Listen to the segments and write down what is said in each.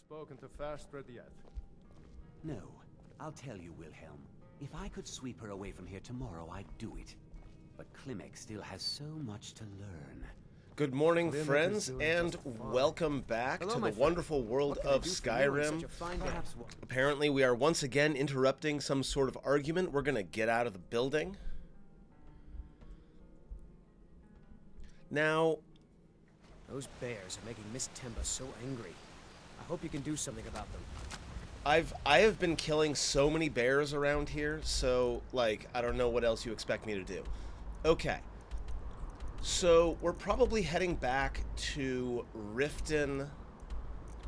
spoken to Fastbread yet? No. I'll tell you, Wilhelm. If I could sweep her away from here tomorrow, I'd do it. But Klimek still has so much to learn. Good morning, Klimek friends, and welcome back to the wonderful world of Skyrim. Apparently, we are once again interrupting some sort of argument. We're going to get out of the building. Now, those bears are making Miss Temba so angry. I hope you can do something about them. I have been killing so many bears around here, so, like, I don't know what else you expect me to do. Okay. So, we're probably heading back to Riften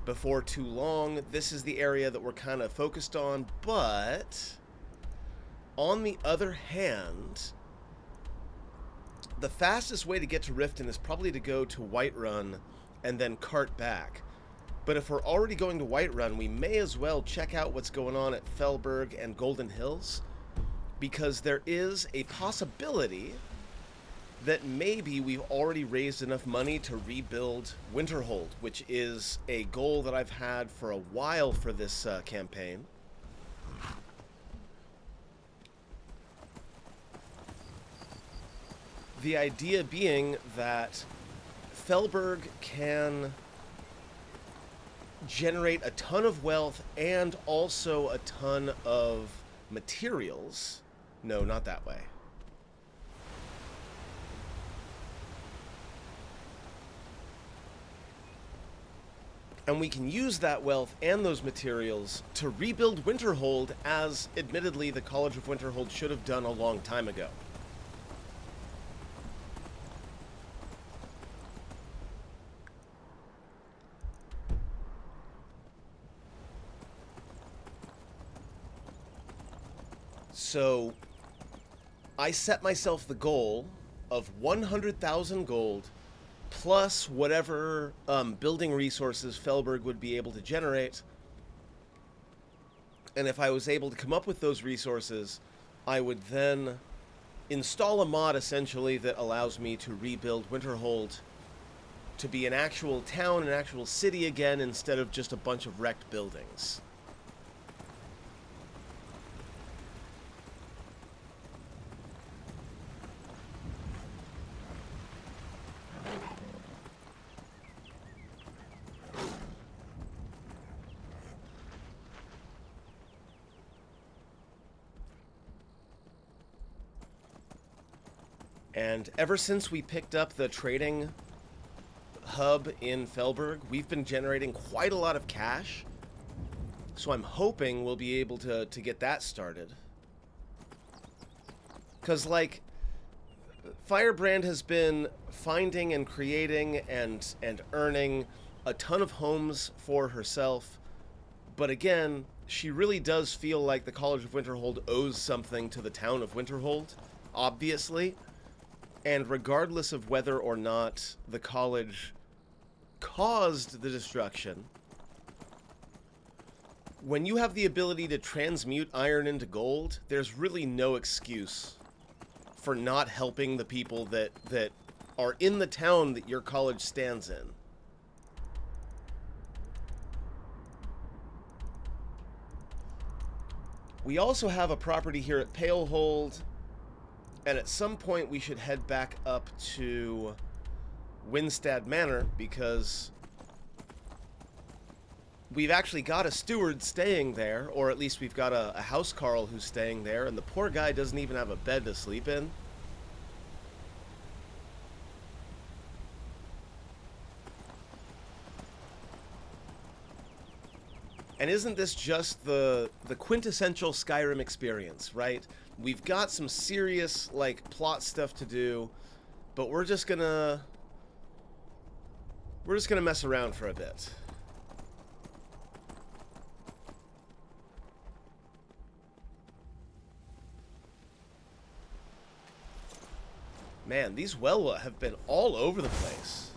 before too long. This is the area that we're kind of focused on, but on the other hand, the fastest way to get to Riften is probably to go to Whiterun and then cart back. But if we're already going to Whiterun, we may as well check out what's going on at Fellburg and Goldenhills, because there is a possibility that maybe we've already raised enough money to rebuild Winterhold, which is a goal that I've had for a while for this campaign. The idea being that Fellburg can generate a ton of wealth and also a ton of materials. No, not that way. And we can use that wealth and those materials to rebuild Winterhold, as admittedly the College of Winterhold should have done a long time ago. So, I set myself the goal of 100,000 gold plus whatever building resources Fellburg would be able to generate. And if I was able to come up with those resources, I would then install a mod, essentially, that allows me to rebuild Winterhold to be an actual town, an actual city again, instead of just a bunch of wrecked buildings. And ever since we picked up the trading hub in Fellburg, we've been generating quite a lot of cash. So I'm hoping we'll be able to get that started. Because, like, Firebrand has been finding and creating and earning a ton of homes for herself. But again, she really does feel like the College of Winterhold owes something to the town of Winterhold, obviously. And regardless of whether or not the college caused the destruction, when you have the ability to transmute iron into gold, there's really no excuse for not helping the people that are in the town that your college stands in. We also have a property here at Palehold. And at some point, we should head back up to Winstad Manor, because we've actually got a steward staying there, or at least we've got a housecarl who's staying there, and the poor guy doesn't even have a bed to sleep in. And isn't this just the quintessential Skyrim experience, right? We've got some serious, like, plot stuff to do, but we're just gonna mess around for a bit. Man, these Welwa have been all over the place.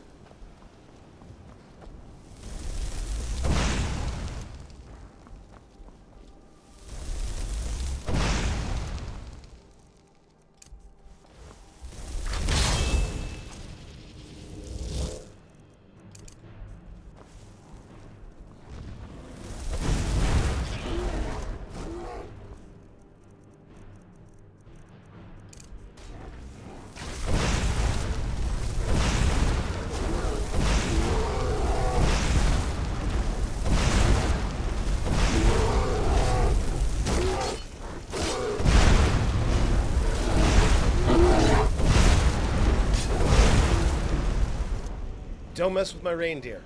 don't mess with my reindeer.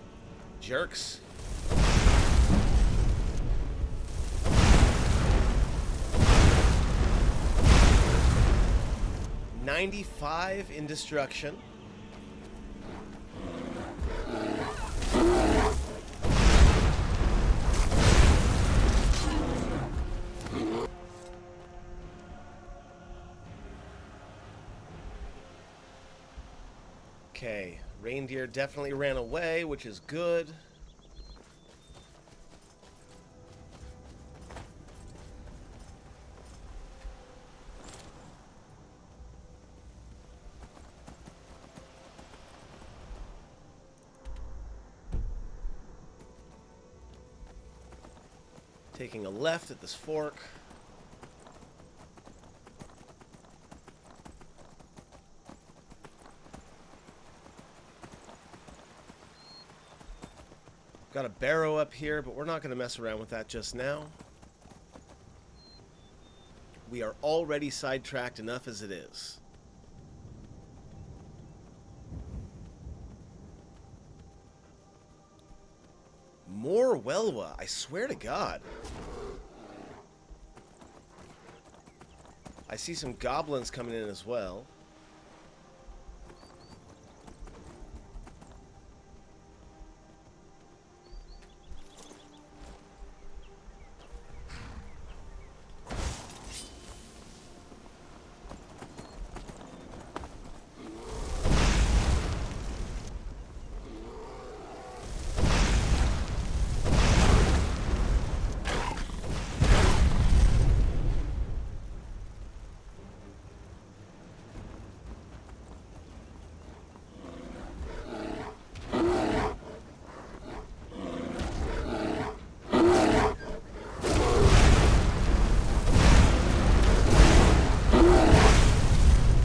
Jerks. $95 in destruction. Okay, reindeer definitely ran away, which is good. Taking a left at this fork. Got a barrow up here, but we're not going to mess around with that just now. We are already sidetracked enough as it is. More Welwa, I swear to God. I see some goblins coming in as well.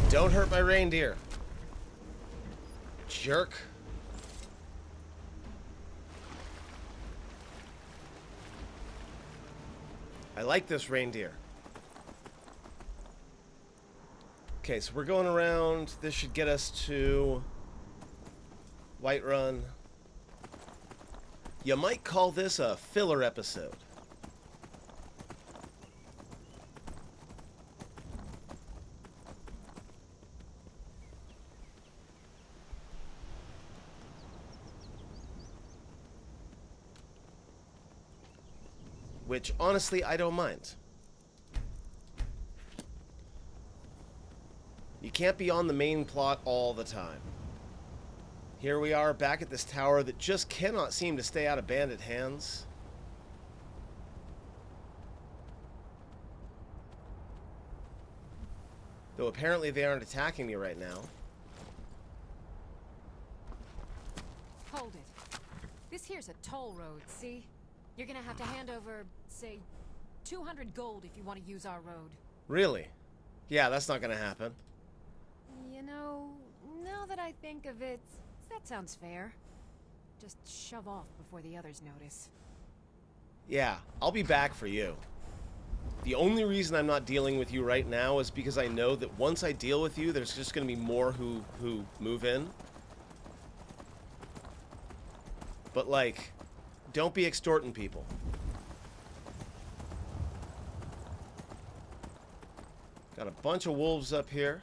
Don't hurt my reindeer. Jerk. I like this reindeer. Okay, so we're going around. This should get us to Whiterun. You might call this a filler episode. Which, honestly, I don't mind. You can't be on the main plot all the time. Here we are back at this tower that just cannot seem to stay out of bandit hands. Though apparently they aren't attacking me right now. Hold it. This here's a toll road, see? You're gonna have to hand over, say, 200 gold if you want to use our road. Really? Yeah, that's not gonna happen. You know, now that I think of it, that sounds fair. Just shove off before the others notice. Yeah, I'll be back for you. The only reason I'm not dealing with you right now is because I know that once I deal with you, there's just gonna be more who move in. But, like, don't be extorting people. Got a bunch of wolves up here.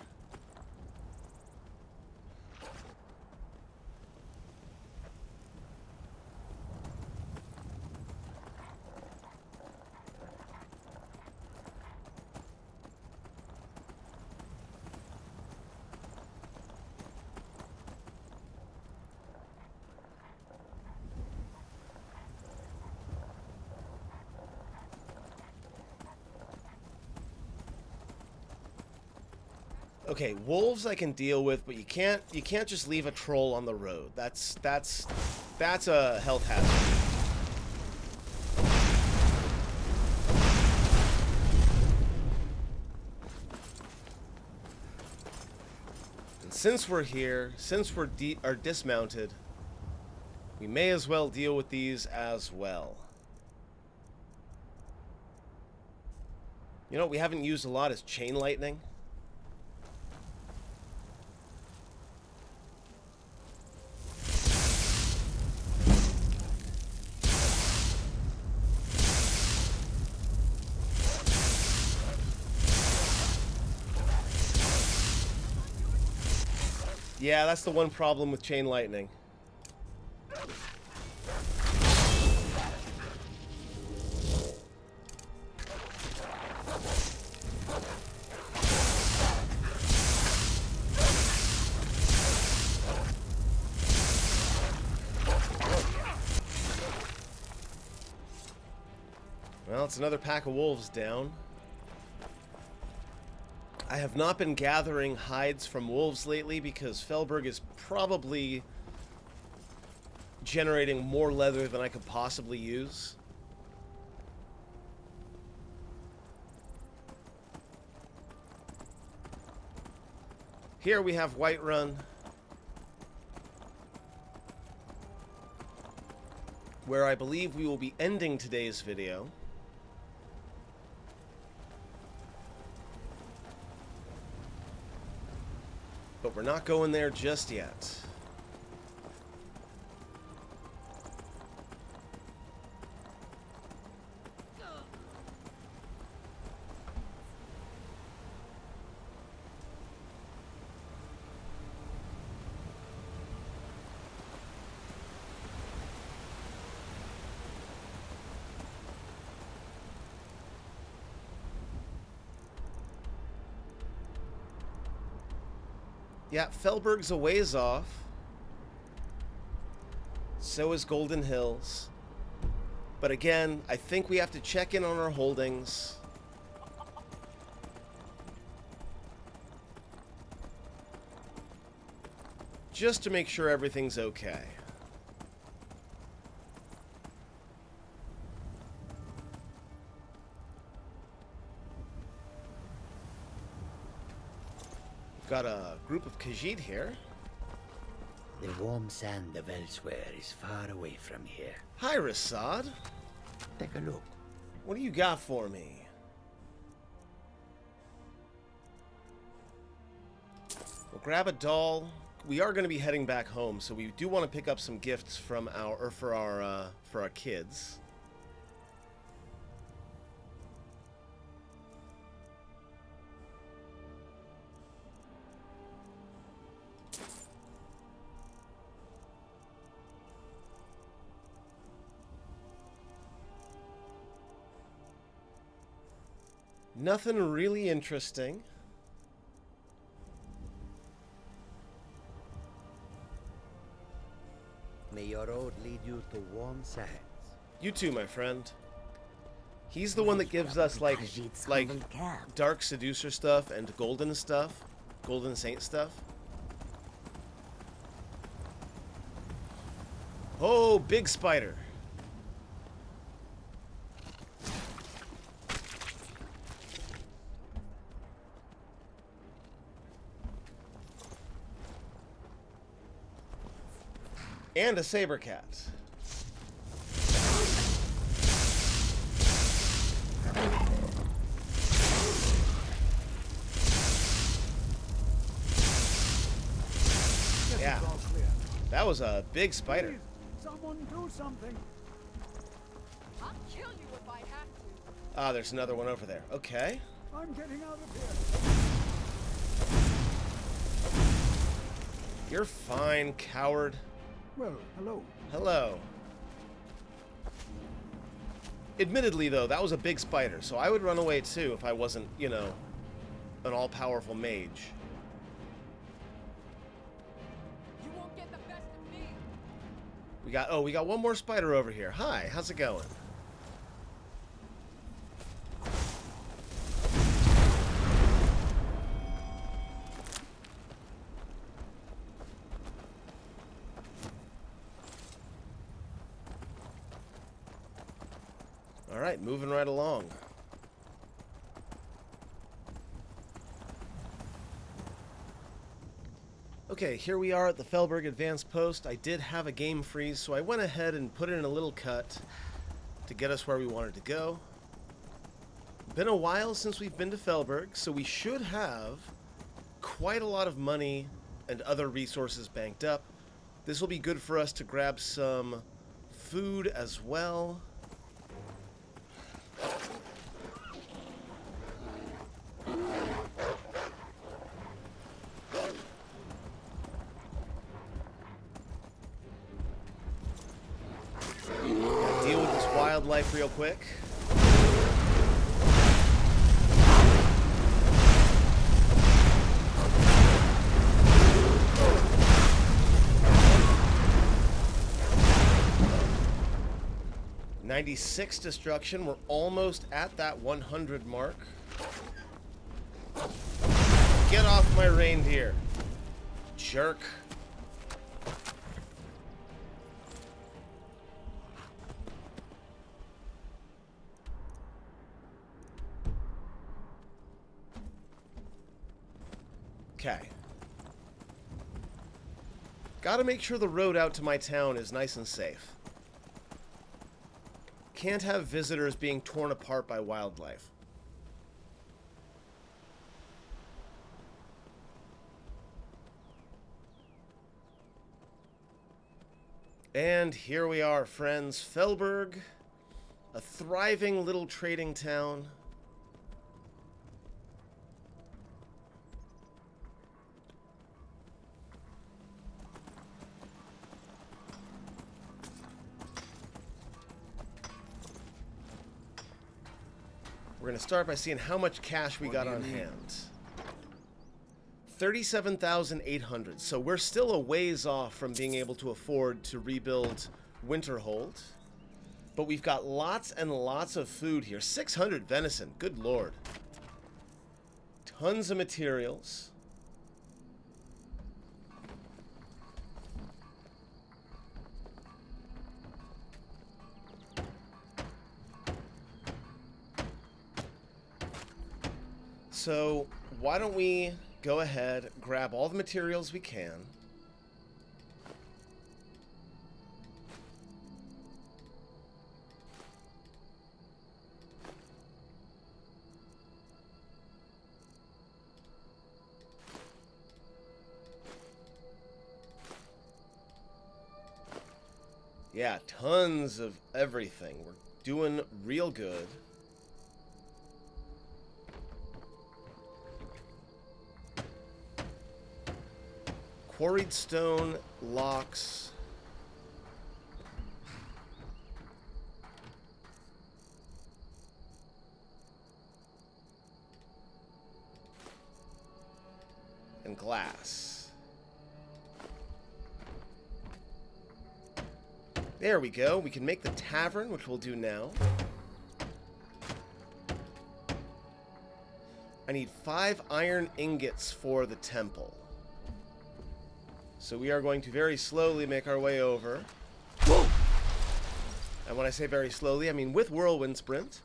Okay, wolves I can deal with, but you can't just leave a troll on the road. That's a health hazard. And since we're here, since we're dismounted, we may as well deal with these as well. You know what we haven't used a lot is chain lightning. Yeah, that's the one problem with chain lightning. Well, it's another pack of wolves down. I have not been gathering hides from wolves lately because Fellburg is probably generating more leather than I could possibly use. Here we have Whiterun, where I believe we will be ending today's video. But we're not going there just yet. Yeah, Fellburg's a ways off. So is Goldenhills. But again, I think we have to check in on our holdings. Just to make sure everything's okay. Got a group of Khajiit here. The warm sand of elsewhere is far away from here. Hi, Rasad. Take a look. What do you got for me? We'll grab a doll. We are going to be heading back home, so we do want to pick up some gifts from for our kids. Nothing really interesting. May your road lead you to warm sands. You too, my friend. He's the one that gives us like dark seducer stuff and golden stuff, golden saint stuff. Oh, big spider. And a saber cat. Yeah, that was a big spider. Someone do something. I'll kill you if I have to. Ah, there's another one over there. Okay. I'm getting out of here. You're fine, coward. Well, hello. Hello. Admittedly, though, that was a big spider, so I would run away too if I wasn't, you know, an all-powerful mage. You won't get the best of me. We got one more spider over here. Hi, how's it going? All right, moving right along. Okay, here we are at the Fellburg Advanced Post. I did have a game freeze, so I went ahead and put in a little cut to get us where we wanted to go. Been a while since we've been to Fellburg, so we should have quite a lot of money and other resources banked up. This will be good for us to grab some food as well. wildlife real quick. $96 destruction. We're almost at that 100 mark. Get off my reindeer, jerk. Okay. Gotta make sure the road out to my town is nice and safe. Can't have visitors being torn apart by wildlife. And here we are, friends. Fellburg, a thriving little trading town. We're going to start by seeing how much cash we got on hand. 37,800. So we're still a ways off from being able to afford to rebuild Winterhold. But we've got lots and lots of food here. 600 venison. Good lord. Tons of materials. So why don't we go ahead, grab all the materials we can. Yeah, tons of everything. We're doing real good. Quarried stone, locks. And glass. There we go. We can make the tavern, which we'll do now. I need 5 iron ingots for the temple. So we are going to very slowly make our way over. Whoa! And when I say very slowly, I mean with whirlwind sprint.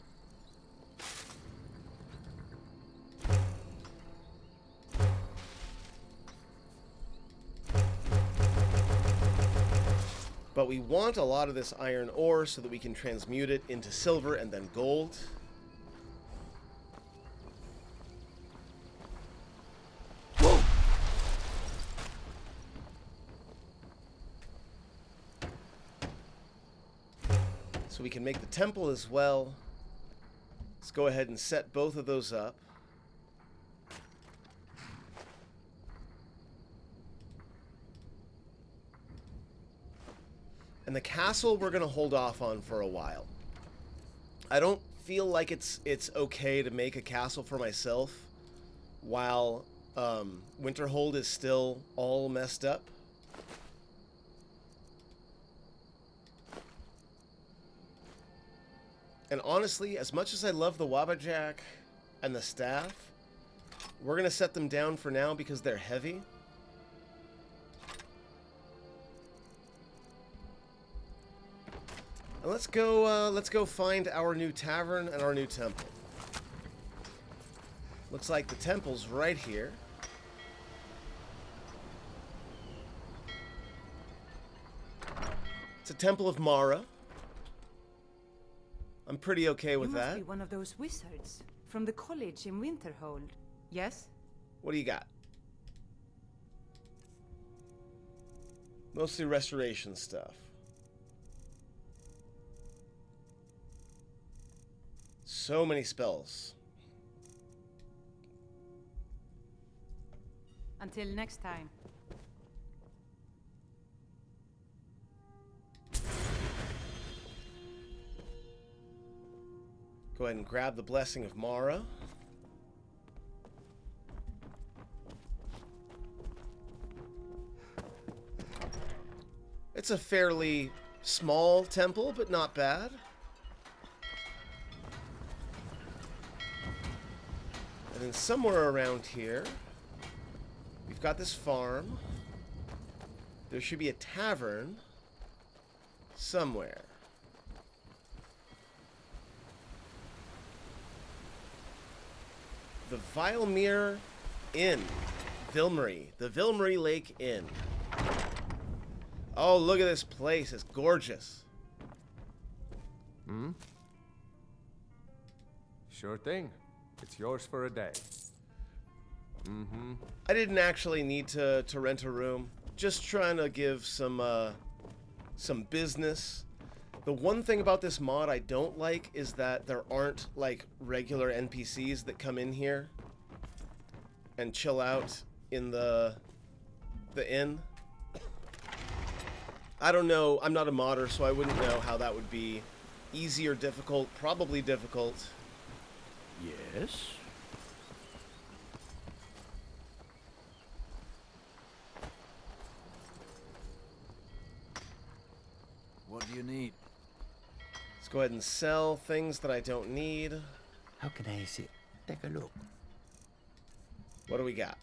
But we want a lot of this iron ore so that we can transmute it into silver and then gold. So we can make the temple as well. Let's go ahead and set both of those up. And the castle we're going to hold off on for a while. I don't feel like it's okay to make a castle for myself while Winterhold is still all messed up. And honestly, as much as I love the Wabbajack and the staff, we're going to set them down for now because they're heavy. And let's go find our new tavern and our new temple. Looks like the temple's right here. It's a temple of Mara. I'm pretty okay with that. You must be one of those wizards from the college in Winterhold, yes? What do you got? Mostly restoration stuff. So many spells. Until next time. Go ahead and grab the Blessing of Mara. It's a fairly small temple, but not bad. And then somewhere around here, we've got this farm. There should be a tavern somewhere. The Vilmere Inn. Vilmery. The Vilmery Lake Inn. Oh, look at this place. It's gorgeous. Hmm? Sure thing. It's yours for a day. Mm-hmm. I didn't actually need to rent a room. Just trying to give some business. The one thing about this mod I don't like is that there aren't like regular NPCs that come in here and chill out in the inn. I don't know. I'm not a modder, so I wouldn't know how that would be easy or difficult. Probably difficult. Yes? What do you need? Let's go ahead and sell things that I don't need. How can I see? Take a look. What do we got?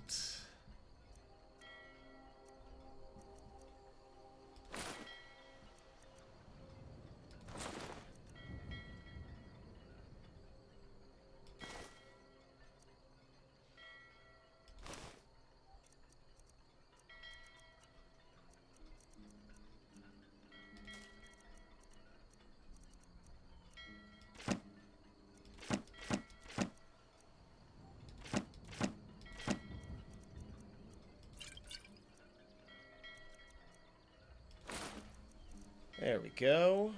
There we go.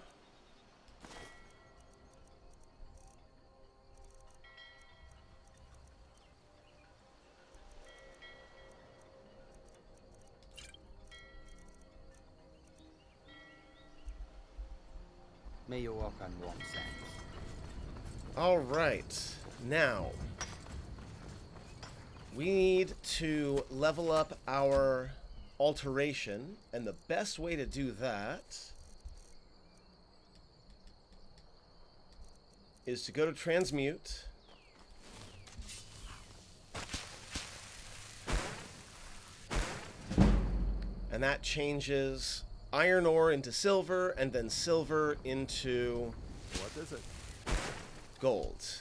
May you walk on warm sands. All right. Now, we need to level up our alteration, and the best way to do that is to go to transmute, and that changes iron ore into silver, and then silver into What is it? gold.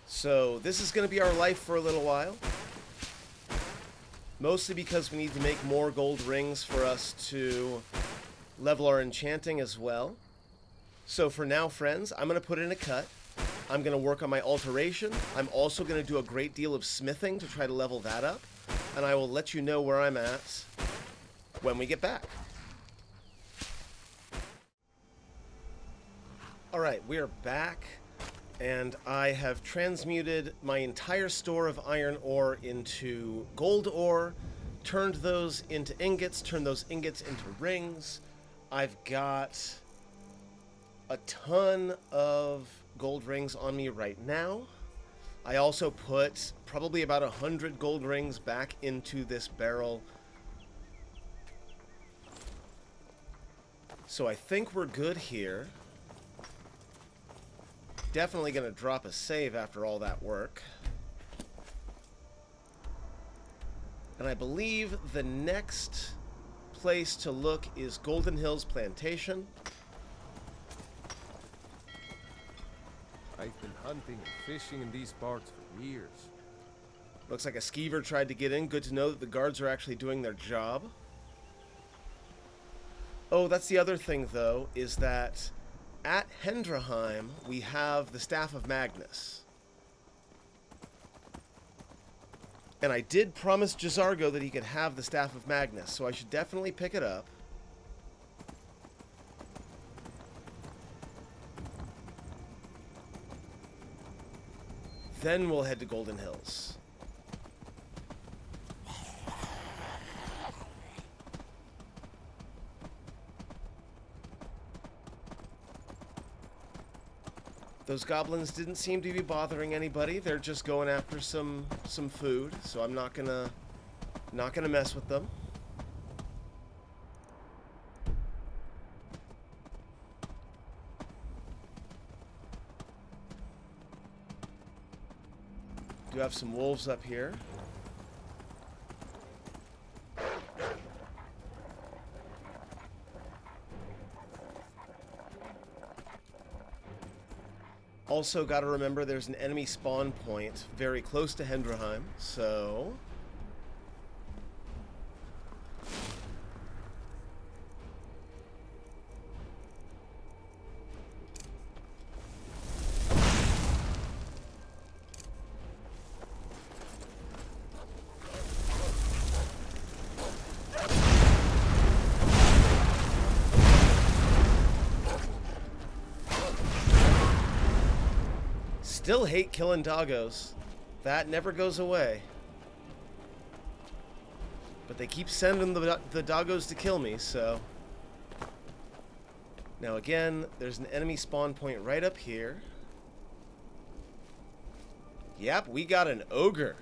So this is going to be our life for a little while. Mostly because we need to make more gold rings for us to level our enchanting as well. So for now, friends, I'm going to put in a cut. I'm going to work on my alteration. I'm also going to do a great deal of smithing to try to level that up. And I will let you know where I'm at when we get back. Alright, we are back. And I have transmuted my entire store of iron ore into gold ore, turned those into ingots, turned those ingots into rings. I've got a ton of gold rings on me right now. I also put probably about 100 gold rings back into this barrel. So I think we're good here. Definitely going to drop a save after all that work. And I believe the next place to look is Goldenhills Plantation. I've been hunting and fishing in these parts for years. Looks like a skeever tried to get in. Good to know that the guards are actually doing their job. Oh, that's the other thing, though, is that at Hendraheim, we have the Staff of Magnus. And I did promise Jazargo that he could have the Staff of Magnus, so I should definitely pick it up. Then we'll head to Goldenhills. Those goblins didn't seem to be bothering anybody. They're just going after some food, so I'm not gonna mess with them. Do have some wolves up here. Also, got to remember there's an enemy spawn point very close to Hendrheim, so... Still hate killing doggos. That never goes away. But they keep sending the doggos to kill me, so... Now again, there's an enemy spawn point right up here. Yep, we got an ogre.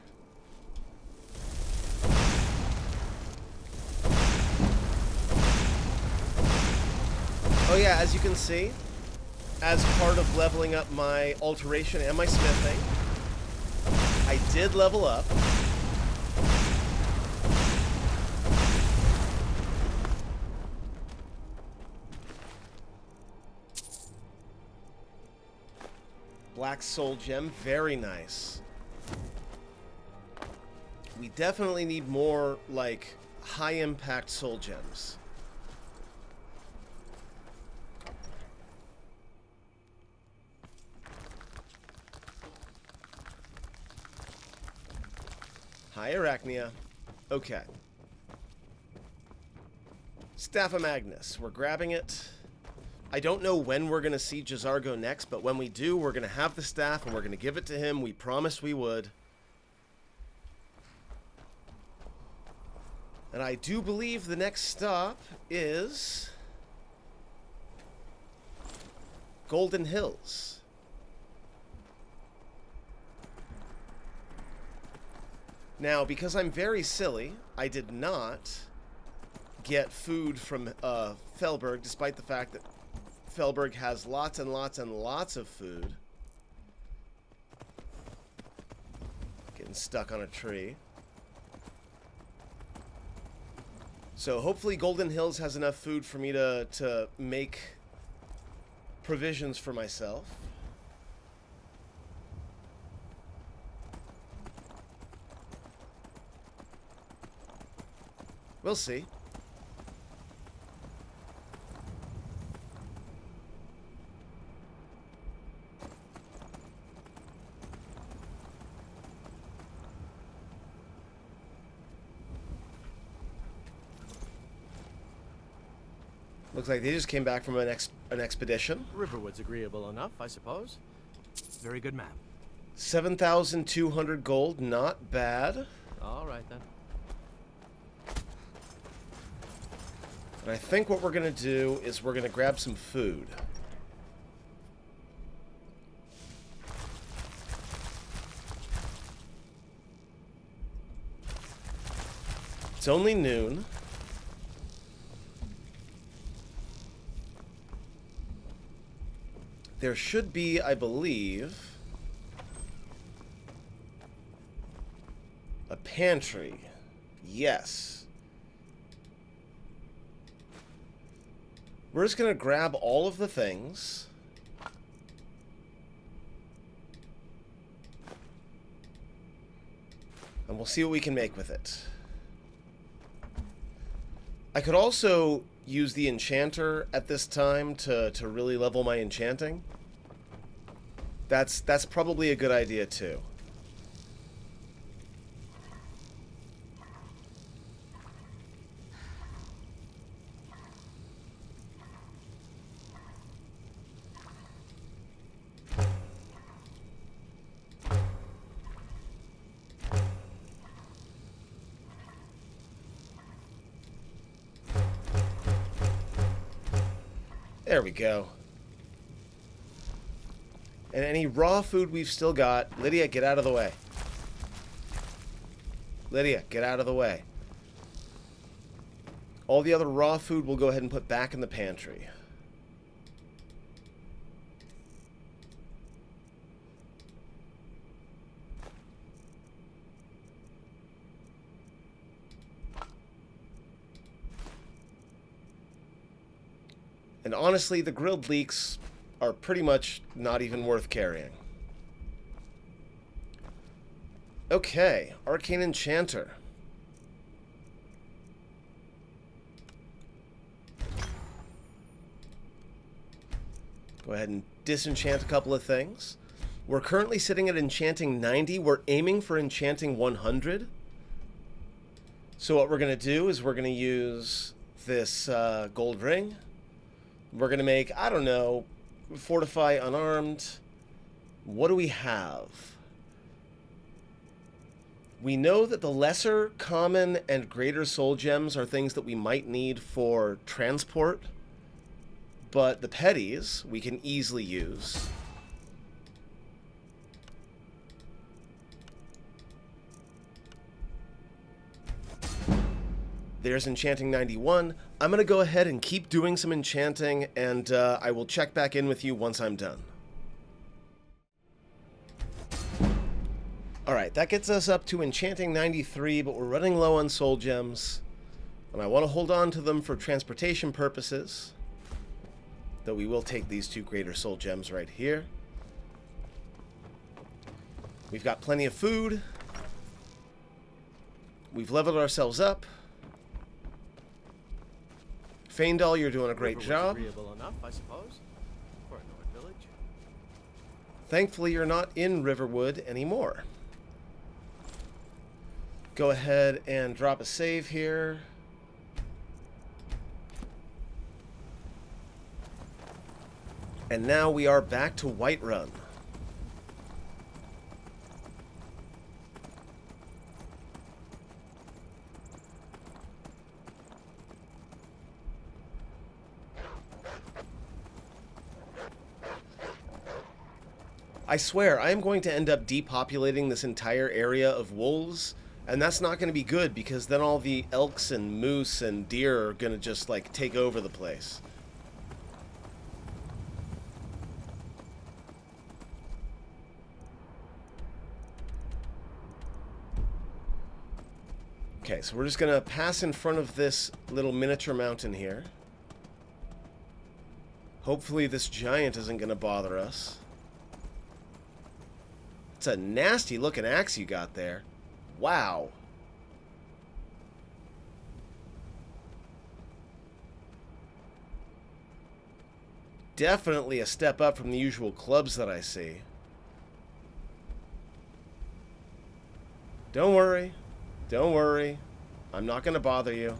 Oh yeah, as you can see, as part of leveling up my alteration and my smithing, I did level up. Black soul gem, very nice. We definitely need more, like, high impact soul gems. Hi, Arachnia. Okay. Staff of Magnus. We're grabbing it. I don't know when we're going to see Jazargo next, but when we do, we're going to have the staff and we're going to give it to him. We promised we would. And I do believe the next stop is... Goldenhills. Now, because I'm very silly, I did not get food from Fellburg, despite the fact that Fellburg has lots and lots and lots of food. Getting stuck on a tree. So hopefully Goldenhills has enough food for me to make provisions for myself. We'll see. Looks like they just came back from an expedition. Riverwood's agreeable enough, I suppose. Very good map. 7,200 gold, not bad. All right, then. And I think what we're going to do is we're going to grab some food. It's only noon. There should be, I believe, a pantry. Yes. We're just going to grab all of the things. And we'll see what we can make with it. I could also use the enchanter at this time to really level my enchanting. That's probably a good idea too. There we go. And any raw food we've still got. Lydia, get out of the way. Lydia, get out of the way. All the other raw food we'll go ahead and put back in the pantry. And honestly, the grilled leeks are pretty much not even worth carrying. Okay, Arcane Enchanter. Go ahead and disenchant a couple of things. We're currently sitting at enchanting 90. We're aiming for enchanting 100. So what we're going to do is we're going to use this gold ring. We're going to make, I don't know, fortify unarmed. What do we have? We know that the lesser common and greater soul gems are things that we might need for transport. But the petties we can easily use. There's enchanting 91. I'm going to go ahead and keep doing some enchanting, and I will check back in with you once I'm done. Alright, that gets us up to enchanting 93, but we're running low on soul gems. And I want to hold on to them for transportation purposes. Though we will take these 2 greater soul gems right here. We've got plenty of food. We've leveled ourselves up. Faendal, you're doing a great job. Agreeable enough, I suppose, for a North village. Thankfully, you're not in Riverwood anymore. Go ahead and drop a save here. And now we are back to Whiterun. I swear, I am going to end up depopulating this entire area of wolves, and that's not going to be good because then all the elks and moose and deer are going to just, like, take over the place. Okay, so we're just going to pass in front of this little miniature mountain here. Hopefully this giant isn't going to bother us. It's a nasty looking axe you got there. Wow. Definitely a step up from the usual clubs that I see. Don't worry. Don't worry. I'm not going to bother you.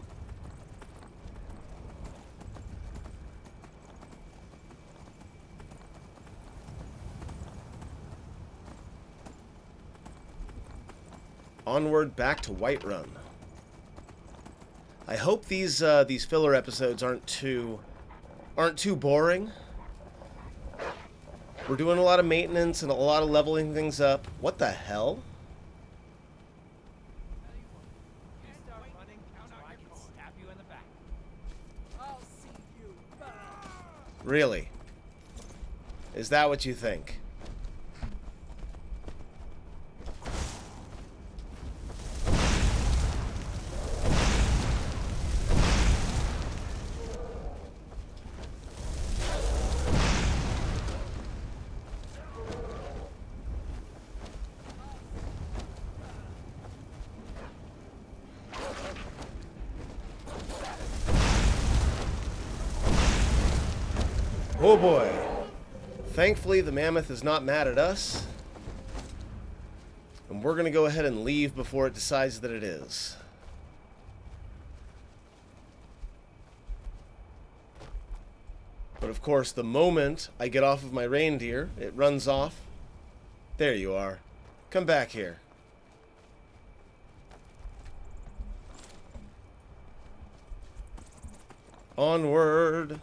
Onward back to Whiterun. I hope these filler episodes aren't too boring. We're doing a lot of maintenance and a lot of leveling things up. What the hell? Really? Is that what you think? Oh boy. Thankfully, the mammoth is not mad at us. And we're going to go ahead and leave before it decides that it is. But of course, the moment I get off of my reindeer, it runs off. There you are. Come back here. Onward.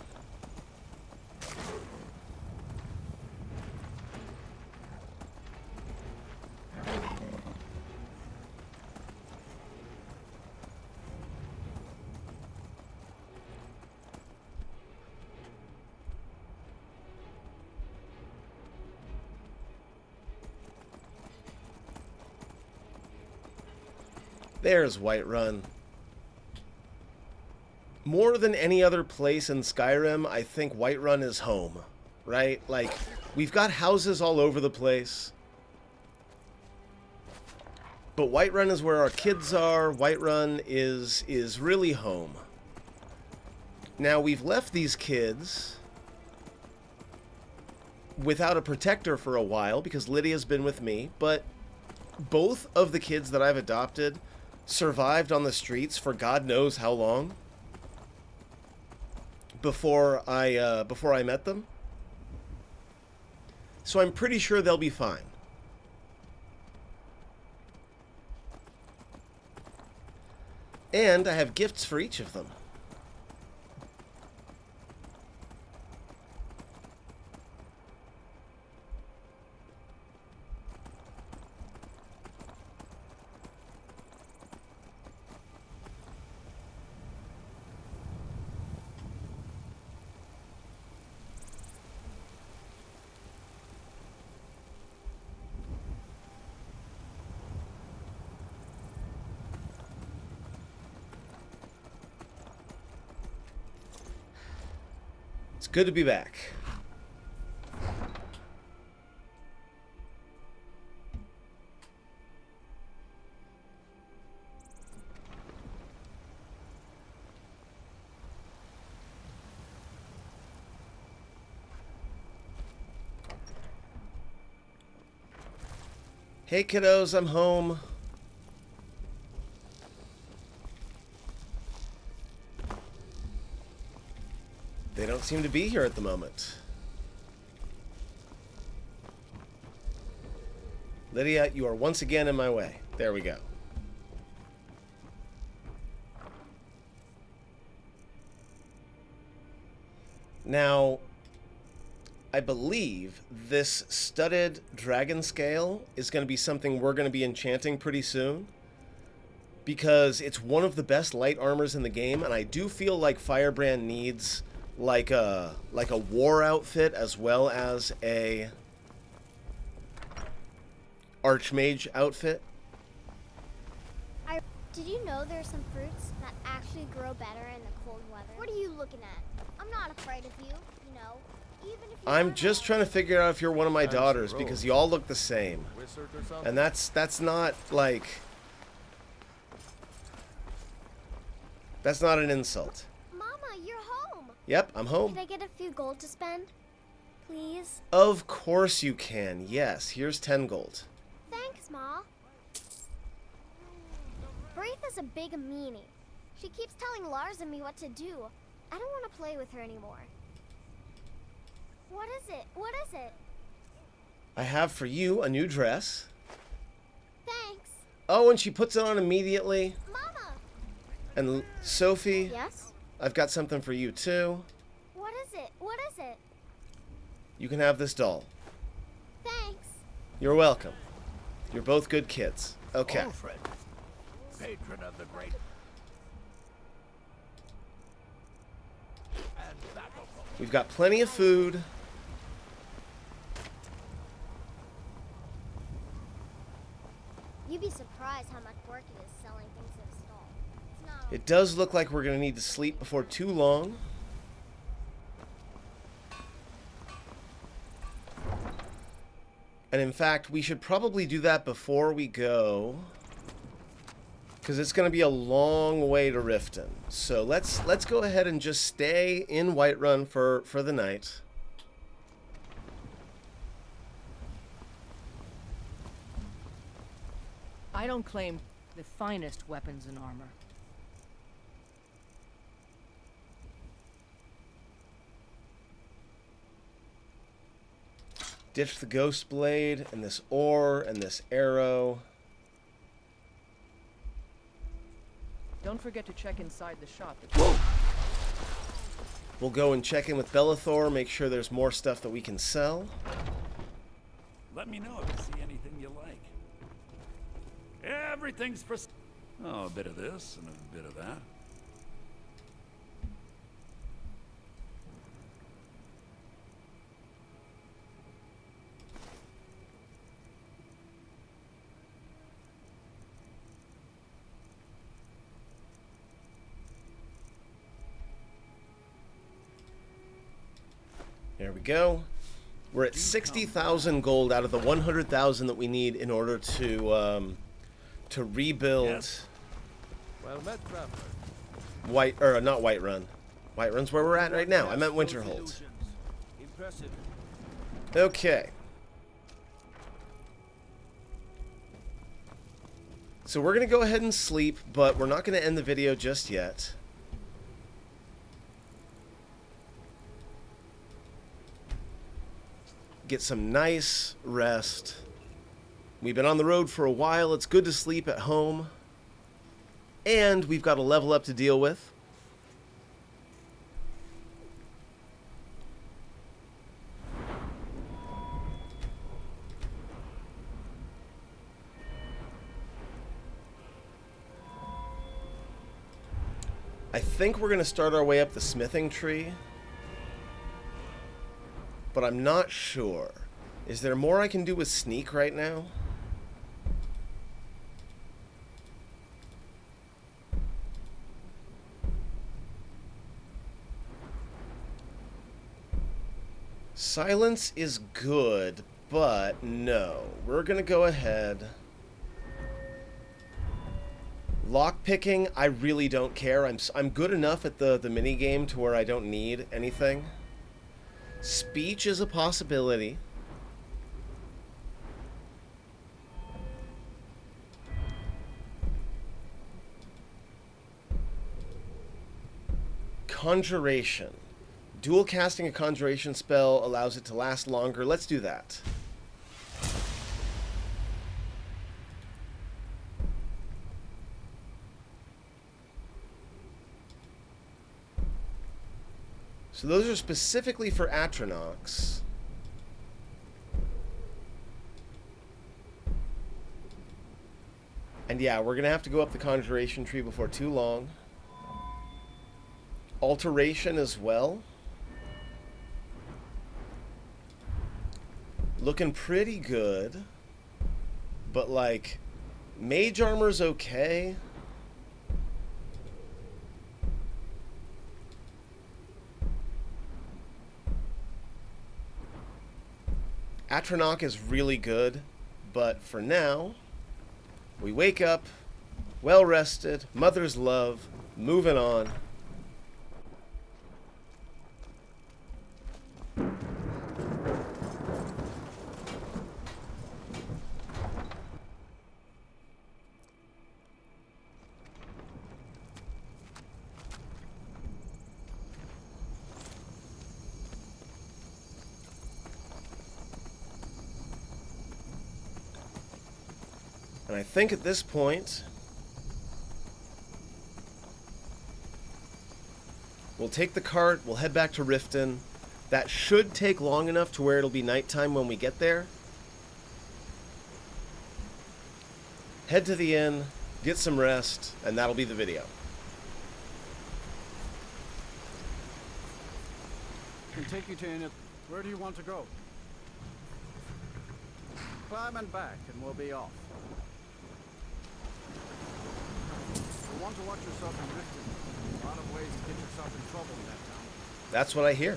There's Whiterun. More than any other place in Skyrim, I think Whiterun is home, right? Like, we've got houses all over the place. But Whiterun is where our kids are. Whiterun is really home. Now, we've left these kids without a protector for a while because Lydia's been with me, but both of the kids that I've adopted survived on the streets for God knows how long before I met them. So I'm pretty sure they'll be fine. And I have gifts for each of them. It's good to be back. Hey kiddos, I'm home. They don't seem to be here at the moment. Lydia, you are once again in my way. There we go. Now, I believe this studded dragon scale is going to be something we're going to be enchanting pretty soon, because it's one of the best light armors in the game, and I do feel like Firebrand needs like a war outfit as well as a Archmage outfit. Did you know there's some fruits that actually grow better in the cold weather? What are you looking at? I'm not afraid of you, you know. Even if you I'm just trying to figure out if you're one of my daughters, because you all look the same. And that's not like, that's not an insult. Mama, you're home. Yep, I'm home. Can I get a few gold to spend? Please? Of course you can. Yes, here's 10 gold. Thanks, Ma. Braitha's a big meanie. She keeps telling Lars and me what to do. I don't want to play with her anymore. What is it? What is it? I have for you a new dress. Thanks. Oh, and she puts it on immediately. Mama! And Sophie, Yes? I've got something for you too. What is it? What is it? You can have this doll. Thanks. You're welcome. You're both good kids. Okay. Alfred, patron of the great. And battle. We've got plenty of food. You'd be surprised how much work it is selling things in a stall. It's not It does look like we're going to need to sleep before too long. And in fact, we should probably do that before we go, because it's going to be a long way to Riften. So let's go ahead and just stay in Whiterun for the night. I don't claim the finest weapons and armor. Ditch the ghost blade and this ore and this arrow. Don't forget to check inside the shop. We'll go and check in with Bellathor, make sure there's more stuff that we can sell. Let me know if you see anything you like. Everything's for... Oh, a bit of this and a bit of that. There we go. We're at 60,000 gold out of the 100,000 that we need in order to rebuild. Yes. Well met, traveler. Not Whiterun. Whiterun's where we're at right now. I meant Winterhold. Impressive. Okay. So we're going to go ahead and sleep, but we're not going to end the video just yet. Get some nice rest. We've been on the road for a while. It's good to sleep at home. And we've got a level up to deal with. I think we're going to start our way up the smithing tree. But I'm not sure. Is there more I can do with sneak right now? Silence is good, but no. We're going to go ahead. Lockpicking, I really don't care. I'm good enough at the mini game to where I don't need anything. Speech is a possibility. Conjuration. Dual casting a conjuration spell allows it to last longer. Let's do that. So those are specifically for Atronachs. And yeah, we're going to have to go up the conjuration tree before too long. Alteration as well. Looking pretty good. But like, mage armor's okay. Atronach is really good, but for now, we wake up, well rested, mother's love, moving on. And I think at this point, we'll take the cart, we'll head back to Riften. That should take long enough to where it'll be nighttime when we get there. Head to the inn, get some rest, and that'll be the video. Can take you to Inn. Where do you want to go? Climb and back, and we'll be off. You want to watch yourself in Riften. A lot of ways to get yourself in trouble in that town. That's what I hear.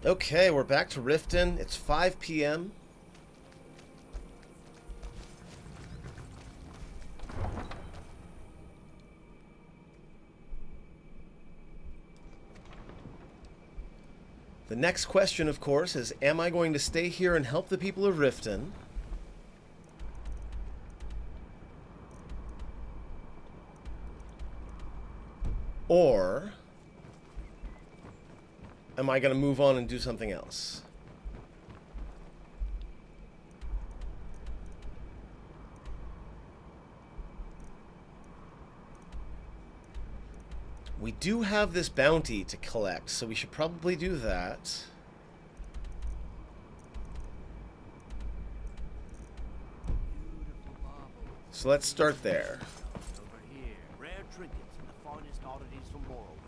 Okay, we're back to Riften. It's 5 p.m. The next question, of course, is am I going to stay here and help the people of Riften? Or am I going to move on and do something else? We do have this bounty to collect, so we should probably do that. So let's start there. Over here, rare trinkets and the finest oddities from Morrowind.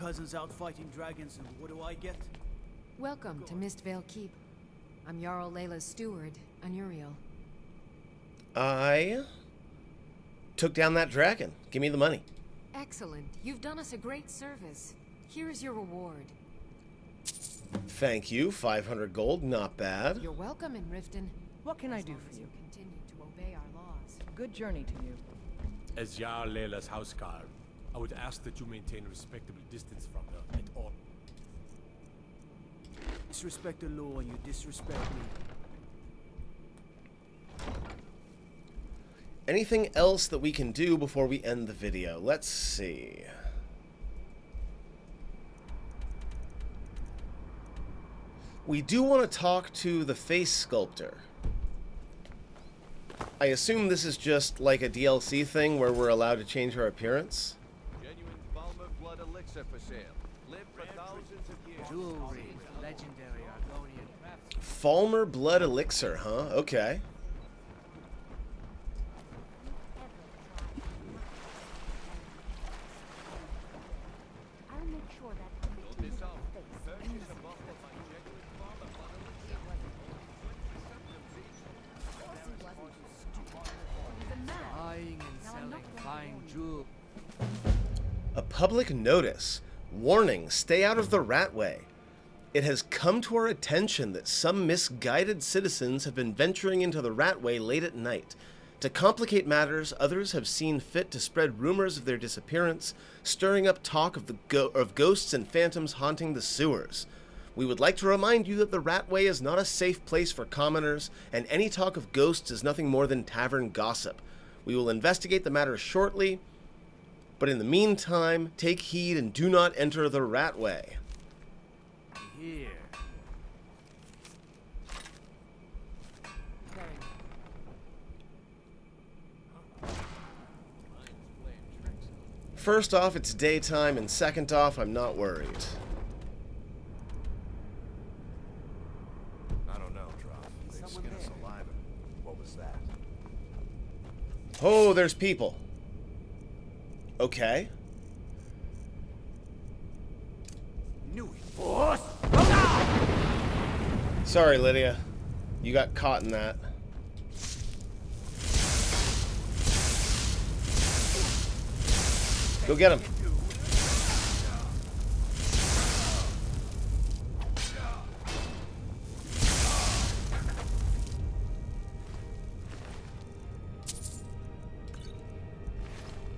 cousins out fighting dragons, and what do I get? Welcome to Mistvale Keep. I'm Jarl Layla's steward, Anuriel. I took down that dragon. Give me the money. Excellent. You've done us a great service. Here's your reward. Thank you. 500 gold. Not bad. You're welcome in Riften. What can I As do long for as you? Continue to obey our laws. Good journey to you. As Jarl Layla's houseguard, I would ask that you maintain a respectable distance from her at all. Disrespect the law, you disrespect me. Anything else that we can do before we end the video? Let's see. We do want to talk to the face sculptor. I assume this is just like a DLC thing where we're allowed to change our appearance. Genuine Fellburg blood elixir for sale. Live for thousands of years. Jewelry, legendary Argonian crafts. Falmer blood elixir, huh? Okay. I'll make sure that everything is Purchase a bottle of my genuine Fellburg blood elixir. Buying and selling fine jewels. A public notice. Warning, stay out of the Ratway. It has come to our attention that some misguided citizens have been venturing into the Ratway late at night. To complicate matters, others have seen fit to spread rumors of their disappearance, stirring up talk of ghosts and phantoms haunting the sewers. We would like to remind you that the Ratway is not a safe place for commoners, and any talk of ghosts is nothing more than tavern gossip. We will investigate the matter shortly, but in the meantime, take heed and do not enter the Ratway. Here. First off, it's daytime, and second off, I'm not worried. I don't know, Droth. They skin us alive. What was that? Oh, there's people. Okay. Knew it. Sorry, Lydia. You got caught in that. Go get him.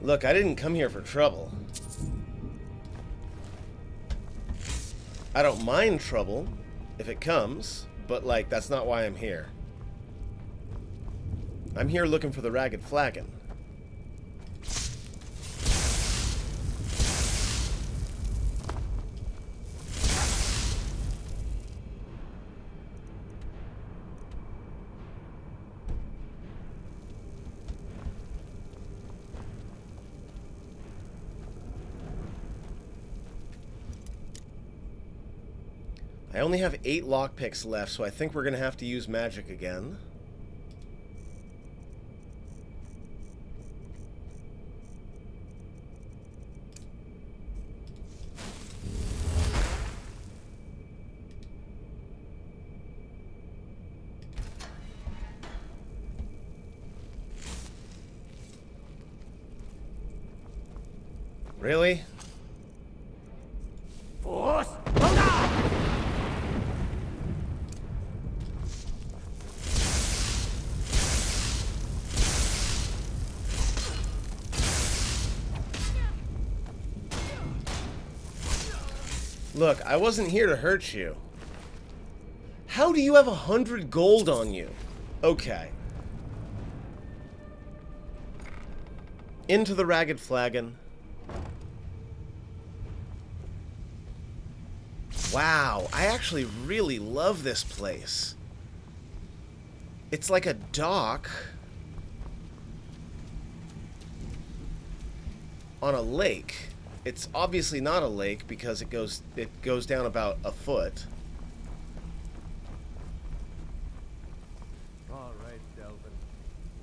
Look, I didn't come here for trouble. I don't mind trouble if it comes, but like, that's not why I'm here. I'm here looking for the Ragged Flagon. I only have 8 lockpicks left, so I think we're going to have to use magic again. Really? Force. Look, I wasn't here to hurt you. How do you have 100 gold on you? Okay. Into the Ragged Flagon. Wow, I actually really love this place. It's like a dock on a lake. It's obviously not a lake because it goes down about a foot. All right, Delvin.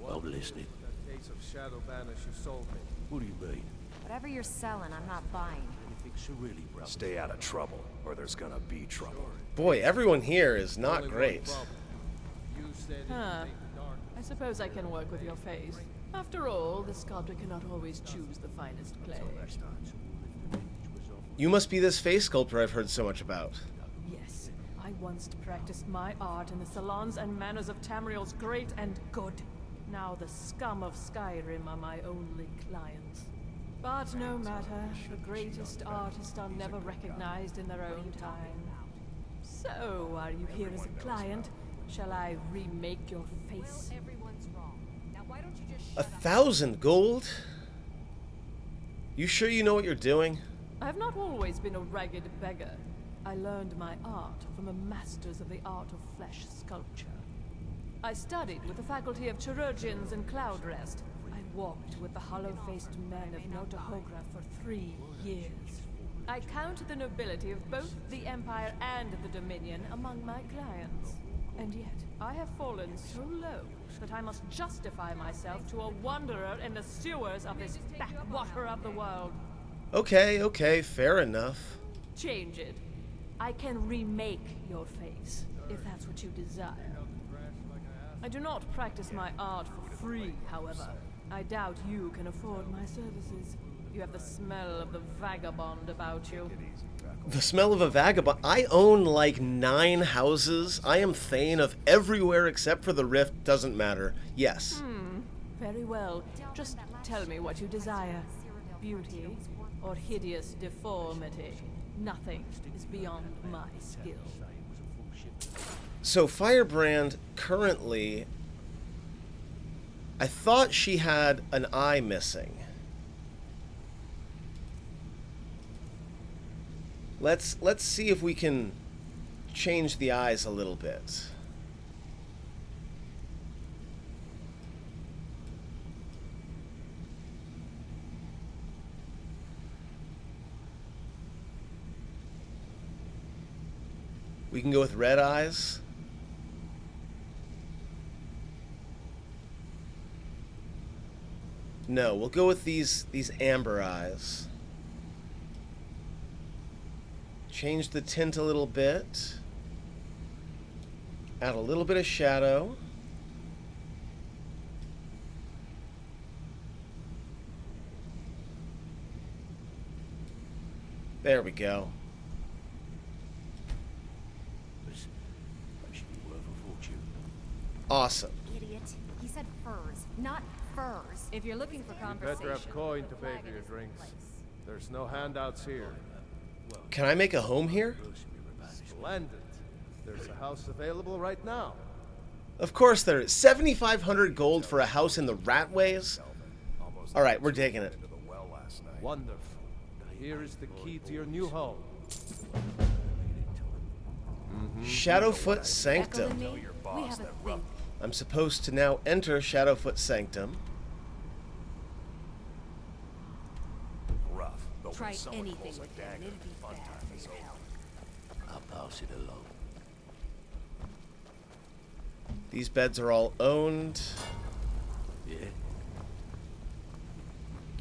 I'm listening. That case of Shadow Banish you sold me. What do you mean? Whatever you're selling, I'm not buying. If he Stay out of trouble, or there's gonna be trouble. Boy, everyone here is not great. Huh. I suppose I can work with your face. After all, the sculptor cannot always choose the finest clay. You must be this face sculptor I've heard so much about. Yes, I once practiced my art in the salons and manners of Tamriel's great and good. Now the scum of Skyrim are my only clients. But no matter, the greatest artists are never recognized in their own time. So, are you here as a client? Shall I remake your face? Everyone's wrong. Now why don't you just 1,000 gold? You sure you know what you're doing? I have not always been a ragged beggar. I learned my art from the masters of the art of flesh sculpture. I studied with the faculty of chirurgeons and cloud rest. I walked with the hollow-faced men of Notahogra for 3 years. I count the nobility of both the Empire and the Dominion among my clients. And yet, I have fallen so low that I must justify myself to a wanderer in the sewers of this backwater of the world. Okay, fair enough. Change it. I can remake your face, if that's what you desire. I do not practice my art for free, however. I doubt you can afford my services. You have the smell of the vagabond about you. The smell of a vagabond? I own like 9 houses. I am Thane of everywhere except for the Rift. Doesn't matter. Yes. Very well. Just tell me what you desire. Beauty or hideous deformity. Nothing is beyond my skill. So Firebrand currently... I thought she had an eye missing. Let's see if we can change the eyes a little bit. We can go with red eyes. No, we'll go with these amber eyes. Change the tint a little bit. Add a little bit of shadow. There we go. Awesome. Idiot. He said furs, not furs. If you're looking for conversation, Better have coin to pay for your drinks. There's no handouts here. Can I make a home here? Splendid. There's a house available right now. Of course there is. 7,500 gold for a house in the Ratways? Alright, we're taking it. Wonderful. Here is the key to your new home. Shadowfoot Sanctum. we have a thing. I'm supposed to now enter Shadowfoot Sanctum. Try anything with them, and it'd be bad for your health. I'll pass it along. These beds are all owned. Yeah.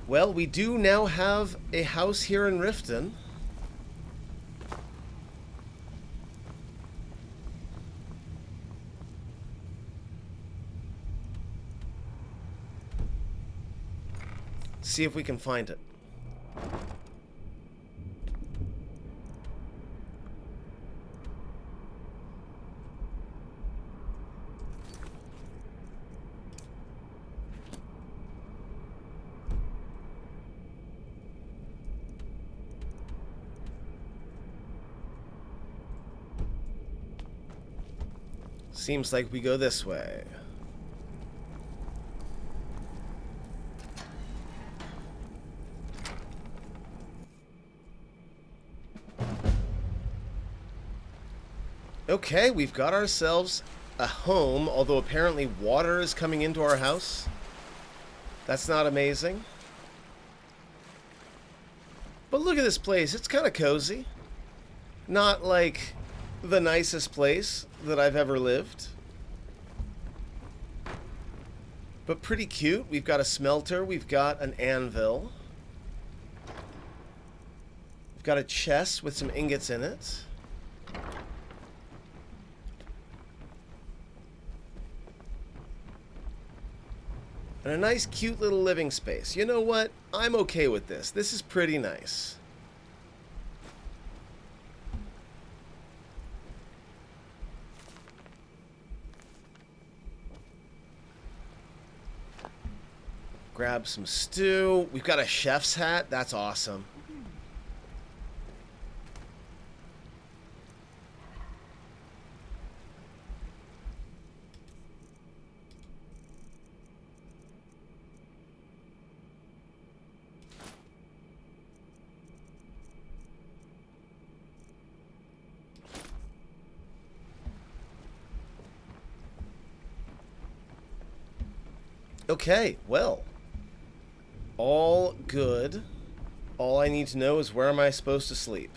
Well, we do now have a house here in Riften. See if we can find it. Seems like we go this way. Okay, we've got ourselves a home, although apparently water is coming into our house. That's not amazing. But look at this place. It's kind of cozy. Not like the nicest place that I've ever lived, but pretty cute. We've got a smelter. We've got an anvil. We've Got a chest with some ingots in it. And a nice, cute little living space. You know what? I'm okay with this. This is pretty nice. Grab some stew. We've got a chef's hat. That's awesome. Okay, well. All good. All I need to know is where am I supposed to sleep?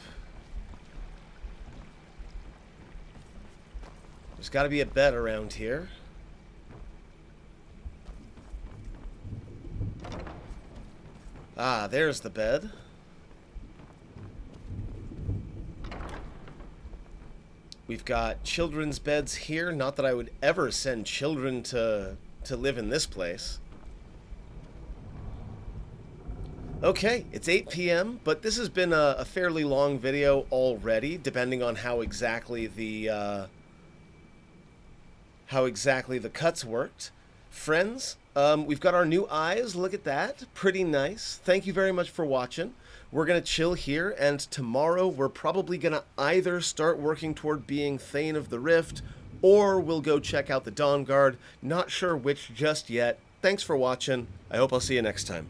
There's got to be a bed around here. Ah, there's the bed. We've got children's beds here. Not that I would ever send children to live in this place. Okay, it's 8 p.m., but this has been a fairly long video already, depending on how exactly the cuts worked. Friends, we've got our new eyes. Look at that. Pretty nice. Thank you very much for watching. We're going to chill here, and tomorrow we're probably going to either start working toward being Thane of the Rift, or we'll go check out the Dawn Guard. Not sure which just yet. Thanks for watching. I hope I'll see you next time.